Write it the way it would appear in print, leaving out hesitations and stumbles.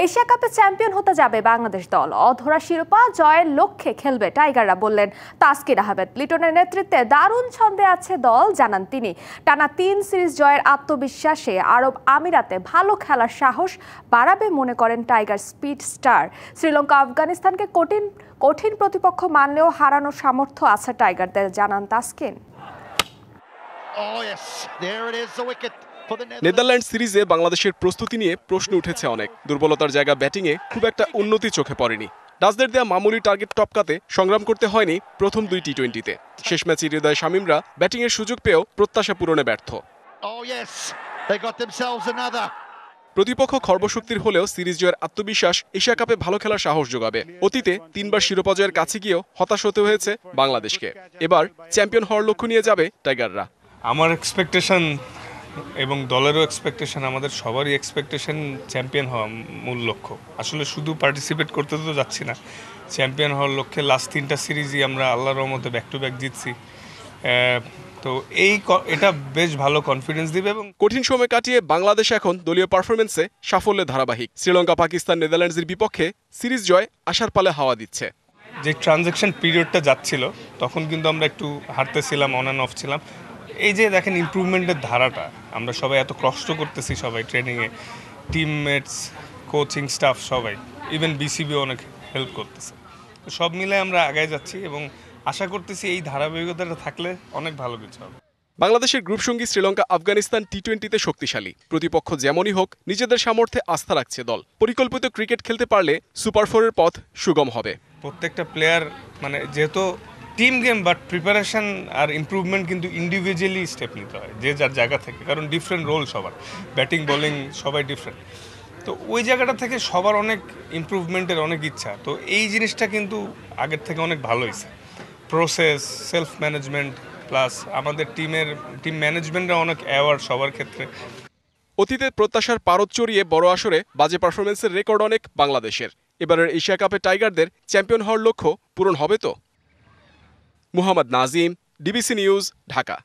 Asia কাপে champion হতে যাবে বাংলাদেশ দল। অধরা শিরোপা জয়ের লক্ষ্যে খেলবে টাইগাররা বললেন তাসকিন আহমেদ। লিটনের নেতৃত্বে দারুণ ছন্দে আছে দল, জানান তিনি। টানা 3 সিরিজ জয়ের আত্মবিশ্বাসে আরব আমিরাতে ভালো খেলার সাহস বাড়াবে মনে করেন টাইগার স্পিড স্টার। শ্রীলঙ্কা আফগানিস্তানকে কঠিন প্রতিপক্ষ মানলেও হারানোর সামর্থ্য আছে টাইগারদের, জানান তাসকিন। নেদারল্যান্ড সিরিজে বাংলাদেশের প্রস্তুতি নিয়ে প্রশ্ন উঠেছে অনেক। দুর্বলতার জায়গা ব্যাটিংয়ে খুব একটা উন্নতি চোখে পড়েনি। ডাচদের দেয়া মামুলি টার্গেট টপকাতে সংগ্রাম করতে হয়নি প্রথম 2 টি-20-তে। শেষ ম্যাচে হৃদয় শামীমরা ব্যাটিংয়ের সুযোগ পেয়েও প্রত্যাশা পূরণে ব্যর্থ। প্রতিপক্ষ খর্বশক্তির হলেও সিরিজ জয়ের আত্মবিশ্বাস এশিয়া কাপে ভালো খেলার সাহস যোগাবে। অতীতে 3 বার শিরোপা জয়ের কাছে গিয়েও হতাশ হতে হয়েছে বাংলাদেশকে। এবার চ্যাম্পিয়ন হওয়ার লক্ষ্য নিয়ে যাবে টাইগাররা। আমার এক্সপেকটেশন এবং দলেরও এক্সপেকটেশন, আমাদের সবারই এক্সপেকটেশন চ্যাম্পিয়ন হওয়া মূল লক্ষ্য। আসলে শুধু পার্টিসিপেট করতে তো যাচ্ছি না, চ্যাম্পিয়ন হওয়ার লক্ষ্যে লাস্ট 3টা সিরিজই আমরা আল্লাহর রহমতে ব্যাক টু ব্যাক জিতছি। তো এটা বেশ ভালো কনফিডেন্স দিবে। এবং কঠিন সময় কাটিয়ে বাংলাদেশ এখন দলীয় পারফরমেন্সে সাফল্যের ধারাবাহিক। শ্রীলঙ্কা, পাকিস্তান, নেদারল্যান্ডসের বিপক্ষে সিরিজ জয় আশার পালে হাওয়া দিচ্ছে। যে ট্রানজ্যাকশন পিরিয়ডটা যাচ্ছিল তখন কিন্তু আমরা একটু হারতেছিলাম, অন অ্যান্ড অফ ছিলাম। এই যে দেখেন ইমপ্রুভমেন্টের ধারাটা, আমরা সবাই এত কষ্ট করতেছি, সবাই ট্রেনিংয়ে, টিমমেটস, কোচিং স্টাফ সবাই, ইভেন বিসিবি অনেক হেল্প করতেছে। তো সব মিলে আমরা আগায় যাচ্ছি এবং আশা করতেছি এই ধারাবাহিকতাটা থাকলে অনেক ভালো কিছু হবে। বাংলাদেশের গ্রুপ সঙ্গী শ্রীলঙ্কা, আফগানিস্তান টি-20-তে শক্তিশালী। প্রতিপক্ষ যেমনই হোক নিজেদের সামর্থ্যে আস্থা রাখছে দল। পরিকল্পিত ক্রিকেট খেলতে পারলে সুপার 4-এর পথ সুগম হবে। প্রত্যেকটা প্লেয়ার যেহেতু টিম গেম, বাট প্রিপারেশন আর ইমপ্রুভমেন্ট কিন্তু ইন্ডিভিজুয়ালি স্টেপ নিতে হয় যে যার জায়গা থেকে, কারণ ডিফারেন্ট রোল সবার, ব্যাটিং বোলিং সবাই ডিফারেন্ট। তো ওই জায়গাটা থেকে সবার অনেক ইমপ্রুভমেন্টের অনেক ইচ্ছা। তো এই জিনিসটা কিন্তু আগের থেকে অনেক ভালো হয়েছে। প্রসেস, সেলফ ম্যানেজমেন্ট প্লাস আমাদের টিম ম্যানেজমেন্টরা অনেক অ্যাওয়ার্ড সবার ক্ষেত্রে। অতীতের প্রত্যাশার পারদ চড়িয়ে বড় আসরে বাজে পারফরমেন্সের রেকর্ড অনেক বাংলাদেশের। এবারের এশিয়া কাপে টাইগারদের চ্যাম্পিয়ন হওয়ার লক্ষ্য পূরণ হবে তো? Muhammad Nazim, DBC news, Dhaka.